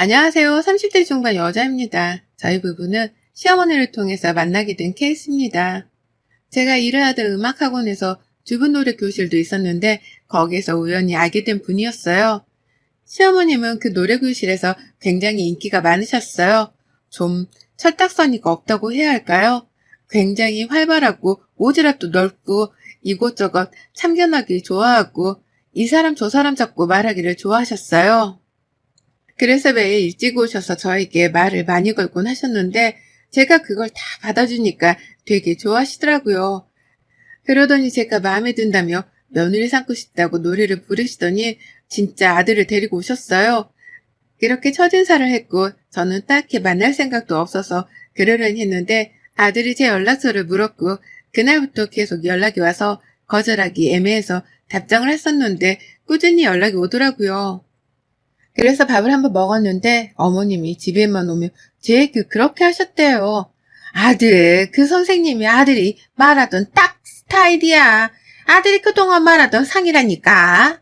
안녕하세요. 30대 중반 여자입니다. 저희 부부는 시어머니를 통해서 만나게 된 케이스입니다. 제가 일을 하던 음악학원에서 주부 노래 교실도 있었는데 거기에서 우연히 알게 된 분이었어요. 시어머님은 그 노래 교실에서 굉장히 인기가 많으셨어요. 좀 철딱서니가 없다고 해야 할까요? 굉장히 활발하고 오지랖도 넓고 이곳저곳 참견하기 좋아하고 이 사람 저 사람 잡고 말하기를 좋아하셨어요. 그래서 매일 일찍 오셔서 저에게 말을 많이 걸곤 하셨는데 제가 그걸 다 받아주니까 되게 좋아하시더라고요. 그러더니 제가 마음에 든다며 며느리 삼고 싶다고 노래를 부르시더니 진짜 아들을 데리고 오셨어요. 이렇게 첫인사를 했고 저는 딱히 만날 생각도 없어서 그러려니 했는데 아들이 제 연락처를 물었고 그날부터 계속 연락이 와서 거절하기 애매해서 답장을 했었는데 꾸준히 연락이 오더라고요. 그래서 밥을 한번 먹었는데 어머님이 집에만 오면 제 얘기 그렇게 하셨대요. 아들, 그 선생님이 아들이 말하던 딱 스타일이야. 아들이 그동안 말하던 상이라니까.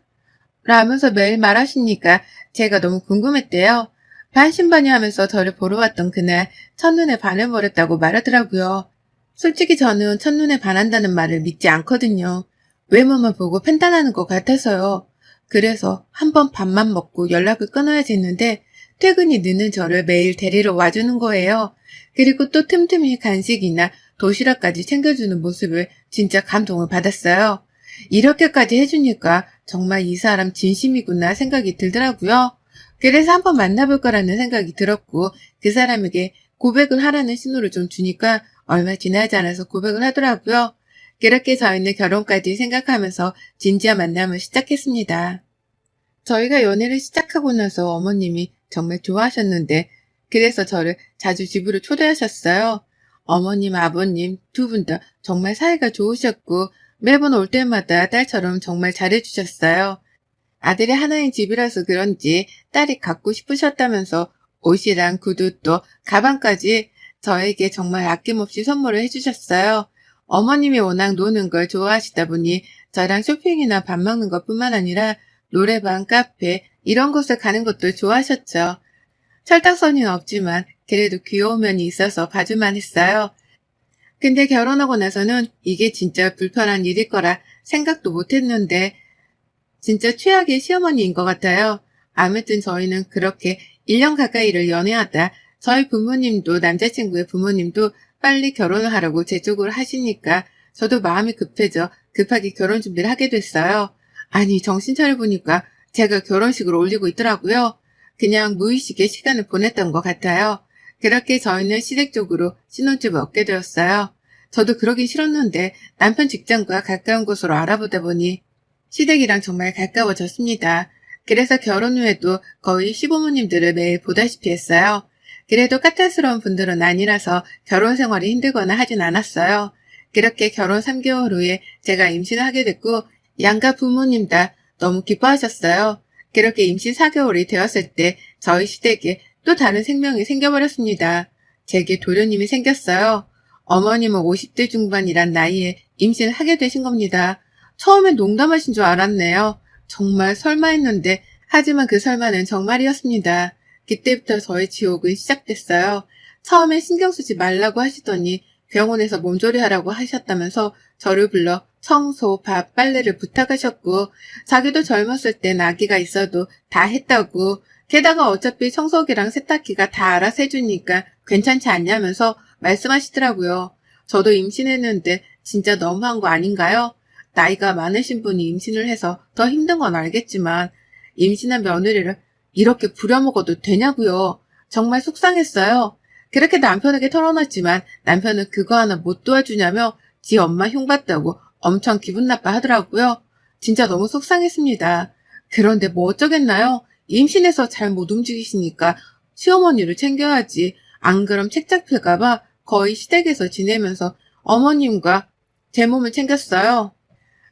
라면서 매일 말하시니까 제가 너무 궁금했대요. 반신반의하면서 저를 보러 왔던 그날 첫눈에 반해버렸다고 말하더라고요. 솔직히 저는 첫눈에 반한다는 말을 믿지 않거든요. 외모만 보고 판단하는 것 같아서요. 그래서 한 번 밥만 먹고 연락을 끊어야지 했는데 퇴근이 늦는 저를 매일 데리러 와주는 거예요. 그리고 또 틈틈이 간식이나 도시락까지 챙겨주는 모습을 진짜 감동을 받았어요. 이렇게까지 해주니까 정말 이 사람 진심이구나 생각이 들더라고요. 그래서 한번 만나볼 거라는 생각이 들었고 그 사람에게 고백을 하라는 신호를 좀 주니까 얼마 지나지 않아서 고백을 하더라고요. 그렇게 저희는 결혼까지 생각하면서 진지한 만남을 시작했습니다. 저희가 연애를 시작하고 나서 어머님이 정말 좋아하셨는데 그래서 저를 자주 집으로 초대하셨어요. 어머님, 아버님 두 분 다 정말 사이가 좋으셨고 매번 올 때마다 딸처럼 정말 잘해주셨어요. 아들이 하나인 집이라서 그런지 딸이 갖고 싶으셨다면서 옷이랑 구두 또 가방까지 저에게 정말 아낌없이 선물을 해주셨어요. 어머님이 워낙 노는 걸 좋아하시다 보니 저랑 쇼핑이나 밥 먹는 것뿐만 아니라 노래방, 카페 이런 곳에 가는 것도 좋아하셨죠. 철딱서니는 없지만 그래도 귀여운 면이 있어서 봐주만 했어요. 근데 결혼하고 나서는 이게 진짜 불편한 일일 거라 생각도 못했는데 진짜 최악의 시어머니인 것 같아요. 아무튼 저희는 그렇게 1년 가까이를 연애하다 저희 부모님도 남자친구의 부모님도 빨리 결혼을 하라고 재촉을 하시니까 저도 마음이 급해져 급하게 결혼 준비를 하게 됐어요. 아니 정신 차려보니까 제가 결혼식을 올리고 있더라고요. 그냥 무의식의 시간을 보냈던 것 같아요. 그렇게 저희는 시댁쪽으로 신혼집을 얻게 되었어요. 저도 그러기 싫었는데 남편 직장과 가까운 곳으로 알아보다 보니 시댁이랑 정말 가까워졌습니다. 그래서 결혼 후에도 거의 시부모님들을 매일 보다시피 했어요. 그래도 까탈스러운 분들은 아니라서 결혼 생활이 힘들거나 하진 않았어요. 그렇게 결혼 3개월 후에 제가 임신을 하게 됐고 양가 부모님 다 너무 기뻐하셨어요. 그렇게 임신 4개월이 되었을 때 저희 시댁에 또 다른 생명이 생겨버렸습니다. 제게 도련님이 생겼어요. 어머님은 50대 중반이란 나이에 임신을 하게 되신 겁니다. 처음엔 농담하신 줄 알았네요. 정말 설마 했는데 하지만 그 설마는 정말이었습니다. 그때부터 저의 지옥은 시작됐어요. 처음엔 신경 쓰지 말라고 하시더니 병원에서 몸조리 하라고 하셨다면서 저를 불러 청소, 밥, 빨래를 부탁하셨고 자기도 젊었을 땐 아기가 있어도 다 했다고 게다가 어차피 청소기랑 세탁기가 다 알아서 해주니까 괜찮지 않냐면서 말씀하시더라고요. 저도 임신했는데 진짜 너무한 거 아닌가요? 나이가 많으신 분이 임신을 해서 더 힘든 건 알겠지만 임신한 며느리를 이렇게 부려먹어도 되냐고요. 정말 속상했어요. 그렇게 남편에게 털어놨지만 남편은 그거 하나 못 도와주냐며 지 엄마 흉봤다고 엄청 기분 나빠하더라고요. 진짜 너무 속상했습니다. 그런데 뭐 어쩌겠나요? 임신해서 잘 못 움직이시니까 시어머니를 챙겨야지. 안 그럼 책 잡힐까봐 거의 시댁에서 지내면서 어머님과 제 몸을 챙겼어요.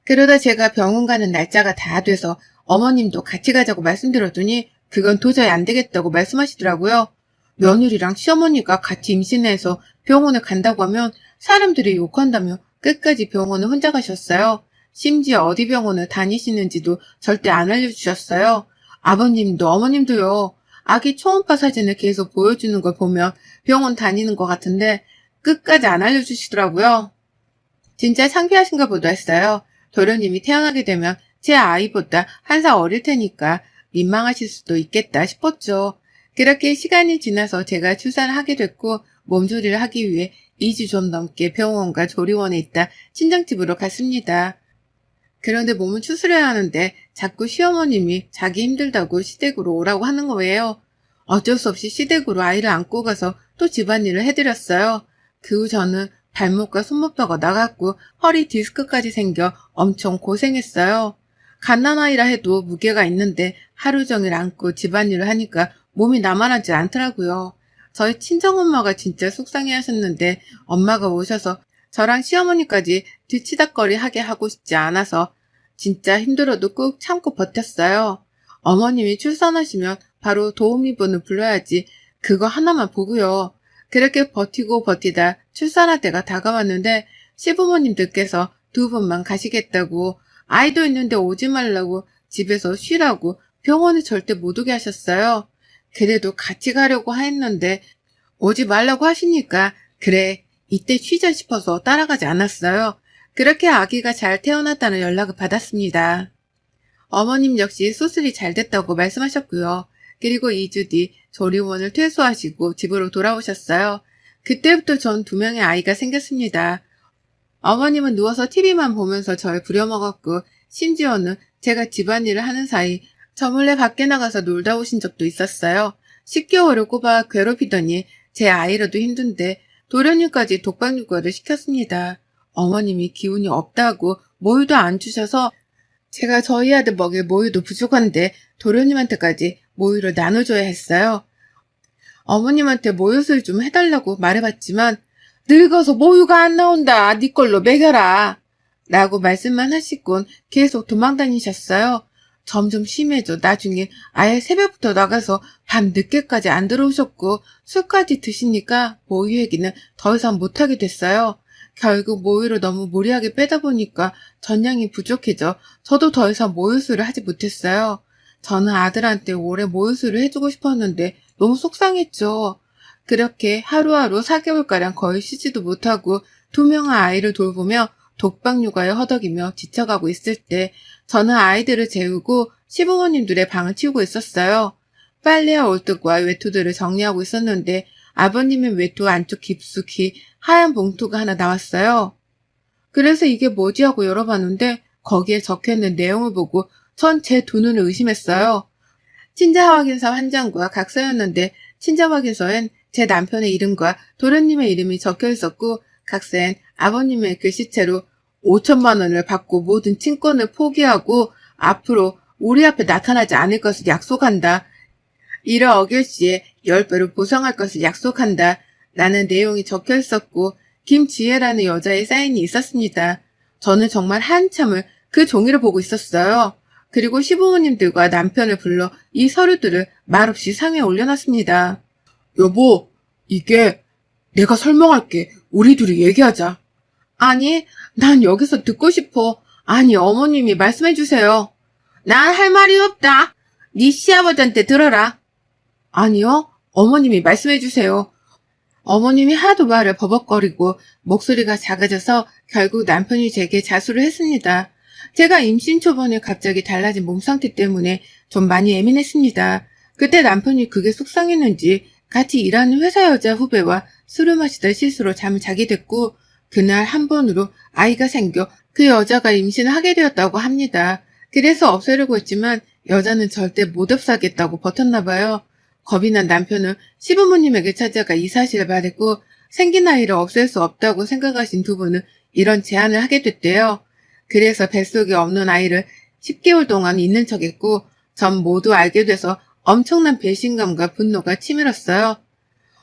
그러다 제가 병원 가는 날짜가 다 돼서 어머님도 같이 가자고 말씀드렸더니 그건 도저히 안 되겠다고 말씀하시더라고요. 며느리랑 시어머니가 같이 임신해서 병원에 간다고 하면 사람들이 욕한다며 끝까지 병원을 혼자 가셨어요. 심지어 어디 병원을 다니시는지도 절대 안 알려주셨어요. 아버님도 어머님도요. 아기 초음파 사진을 계속 보여주는 걸 보면 병원 다니는 것 같은데 끝까지 안 알려주시더라고요. 진짜 창피하신가 보다 했어요. 도련님이 태어나게 되면 제 아이보다 한 살 어릴 테니까 민망하실 수도 있겠다 싶었죠. 그렇게 시간이 지나서 제가 출산을 하게 됐고 몸조리를 하기 위해 2주 좀 넘게 병원과 조리원에 있다 친정집으로 갔습니다. 그런데 몸을 추스려야 하는데 자꾸 시어머님이 자기 힘들다고 시댁으로 오라고 하는 거예요. 어쩔 수 없이 시댁으로 아이를 안고 가서 또 집안일을 해드렸어요. 그 후 저는 발목과 손목뼈가 나갔고 허리 디스크까지 생겨 엄청 고생했어요. 갓난아이라 해도 무게가 있는데 하루 종일 안고 집안일을 하니까 몸이 나만하지 않더라고요. 저희 친정엄마가 진짜 속상해 하셨는데 엄마가 오셔서 저랑 시어머니까지 뒤치다꺼리 하게 하고 싶지 않아서 진짜 힘들어도 꾹 참고 버텼어요. 어머님이 출산하시면 바로 도우미분을 불러야지 그거 하나만 보고요. 그렇게 버티고 버티다 출산할 때가 다가왔는데 시부모님들께서 2분만 가시겠다고 아이도 있는데 오지 말라고 집에서 쉬라고 병원에 절대 못 오게 하셨어요. 그래도 같이 가려고 했는데 오지 말라고 하시니까 그래 이때 쉬자 싶어서 따라가지 않았어요. 그렇게 아기가 잘 태어났다는 연락을 받았습니다. 어머님 역시 수술이 잘 됐다고 말씀하셨고요. 그리고 2주 뒤 조리원을 퇴소하시고 집으로 돌아오셨어요. 그때부터 전 2명의 아이가 생겼습니다. 어머님은 누워서 TV만 보면서 절 부려먹었고 심지어는 제가 집안일을 하는 사이 저 몰래 밖에 나가서 놀다 오신 적도 있었어요. 10개월을 꼽아 괴롭히더니 제 아이라도 힘든데 도련님까지 독박육아를 시켰습니다. 어머님이 기운이 없다고 모유도 안 주셔서 제가 저희 아들 먹일 모유도 부족한데 도련님한테까지 모유를 나눠줘야 했어요. 어머님한테 모유수를 좀 해달라고 말해봤지만 늙어서 모유가 안 나온다. 네 걸로 먹여라. 라고 말씀만 하시곤 계속 도망다니셨어요. 점점 심해져 나중에 아예 새벽부터 나가서 밤 늦게까지 안 들어오셨고 술까지 드시니까 모유 얘기는 더 이상 못하게 됐어요. 결국 모유를 너무 무리하게 빼다 보니까 전량이 부족해져 저도 더 이상 모유수를 하지 못했어요. 저는 아들한테 올해 모유수를 해주고 싶었는데 너무 속상했죠. 그렇게 하루하루 4개월가량 거의 쉬지도 못하고 2명의 아이를 돌보며 독박육아에 허덕이며 지쳐가고 있을 때 저는 아이들을 재우고 시부모님들의 방을 치우고 있었어요. 빨래와 올뚝과 외투들을 정리하고 있었는데 아버님의 외투 안쪽 깊숙이 하얀 봉투가 하나 나왔어요. 그래서 이게 뭐지 하고 열어봤는데 거기에 적혀있는 내용을 보고 전 제 두 눈을 의심했어요. 친자 확인서 한 장과 각서였는데 친자 확인서엔 제 남편의 이름과 도련님의 이름이 적혀 있었고 각서엔 아버님의 글씨체로 5천만 원을 받고 모든 친권을 포기하고 앞으로 우리 앞에 나타나지 않을 것을 약속한다. 이를 어길 시에 10배로 보상할 것을 약속한다. 라는 내용이 적혀 있었고 김지혜라는 여자의 사인이 있었습니다. 저는 정말 한참을 그 종이를 보고 있었어요. 그리고 시부모님들과 남편을 불러 이 서류들을 말없이 상에 올려놨습니다. 여보, 이게 내가 설명할게. 우리 둘이 얘기하자. 아니, 난 여기서 듣고 싶어. 아니, 어머님이 말씀해주세요. 난 할 말이 없다. 네 시아버지한테 들어라. 아니요, 어머님이 말씀해주세요. 어머님이 하도 말을 버벅거리고 목소리가 작아져서 결국 남편이 제게 자수를 했습니다. 제가 임신 초반에 갑자기 달라진 몸 상태 때문에 좀 많이 예민했습니다. 그때 남편이 그게 속상했는지 같이 일하는 회사 여자 후배와 술을 마시다 실수로 잠을 자게 됐고 그날 한 번으로 아이가 생겨 그 여자가 임신을 하게 되었다고 합니다. 그래서 없애려고 했지만 여자는 절대 못 없애겠다고 버텼나 봐요. 겁이 난 남편은 시부모님에게 찾아가 이 사실을 말했고 생긴 아이를 없앨 수 없다고 생각하신 두 분은 이런 제안을 하게 됐대요. 그래서 뱃속에 없는 아이를 10개월 동안 있는 척했고 전 모두 알게 돼서 엄청난 배신감과 분노가 치밀었어요.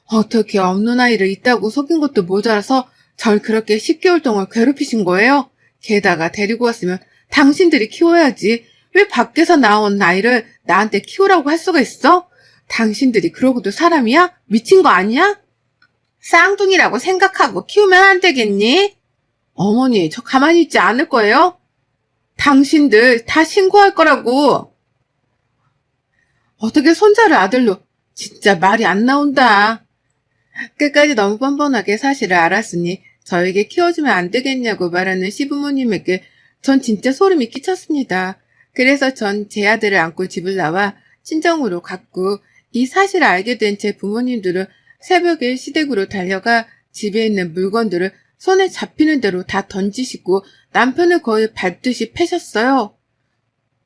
어떻게 없는 아이를 있다고 속인 것도 모자라서 절 그렇게 10개월 동안 괴롭히신 거예요? 게다가 데리고 왔으면 당신들이 키워야지. 왜 밖에서 나온 아이를 나한테 키우라고 할 수가 있어? 당신들이 그러고도 사람이야? 미친 거 아니야? 쌍둥이라고 생각하고 키우면 안 되겠니? 어머니, 저 가만히 있지 않을 거예요? 당신들 다 신고할 거라고. 어떻게 손자를 아들로 진짜 말이 안 나온다. 끝까지 너무 뻔뻔하게 사실을 알았으니 저에게 키워주면 안 되겠냐고 말하는 시부모님에게 전 진짜 소름이 끼쳤습니다. 그래서 전 제 아들을 안고 집을 나와 친정으로 갔고 이 사실을 알게 된 제 부모님들은 새벽에 시댁으로 달려가 집에 있는 물건들을 손에 잡히는 대로 다 던지시고 남편을 거의 밟듯이 패셨어요.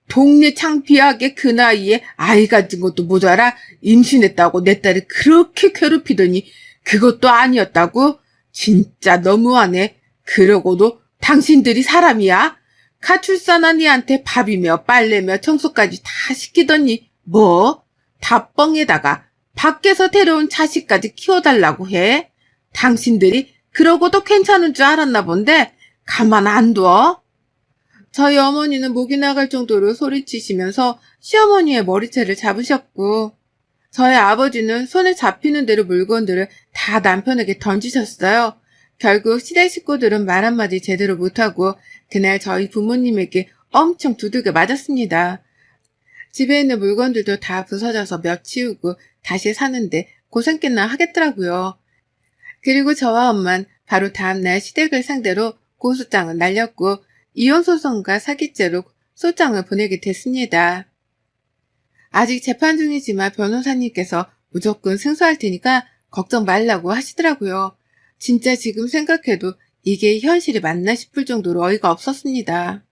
동네 창피하게 그 나이에 아이 가진 것도 모자라 임신했다고 내 딸을 그렇게 괴롭히더니 그것도 아니었다고? 진짜 너무하네. 그러고도 당신들이 사람이야? 가출산한 이한테 밥이며 빨래며 청소까지 다 시키더니 뭐? 다 뻥에다가 밖에서 데려온 자식까지 키워달라고 해? 당신들이 그러고도 괜찮은 줄 알았나 본데 가만 안 둬? 저희 어머니는 목이 나갈 정도로 소리치시면서 시어머니의 머리채를 잡으셨고 저희 아버지는 손에 잡히는 대로 물건들을 다 남편에게 던지셨어요. 결국 시댁 식구들은 말 한마디 제대로 못하고 그날 저희 부모님에게 엄청 두들겨 맞았습니다. 집에 있는 물건들도 다 부서져서 몇 치우고 다시 사는데 고생 꽤나 하겠더라고요. 그리고 저와 엄만 바로 다음날 시댁을 상대로 고소장을 날렸고 이혼소송과 사기죄로 소장을 보내게 됐습니다. 아직 재판 중이지만 변호사님께서 무조건 승소할 테니까 걱정 말라고 하시더라고요. 진짜 지금 생각해도 이게 현실이 맞나 싶을 정도로 어이가 없었습니다.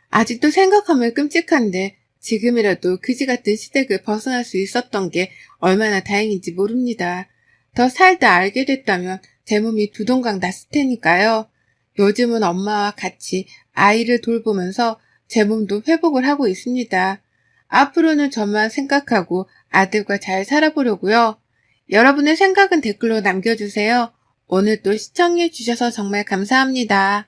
아직도 생각하면 끔찍한데 지금이라도 그지 같은 시댁을 벗어날 수 있었던 게 얼마나 다행인지 모릅니다. 더 살다 알게 됐다면 제 몸이 두 동강 났을 테니까요. 요즘은 엄마와 같이 아이를 돌보면서 제 몸도 회복을 하고 있습니다. 앞으로는 저만 생각하고 아들과 잘 살아보려고요. 여러분의 생각은 댓글로 남겨주세요. 오늘도 시청해주셔서 정말 감사합니다.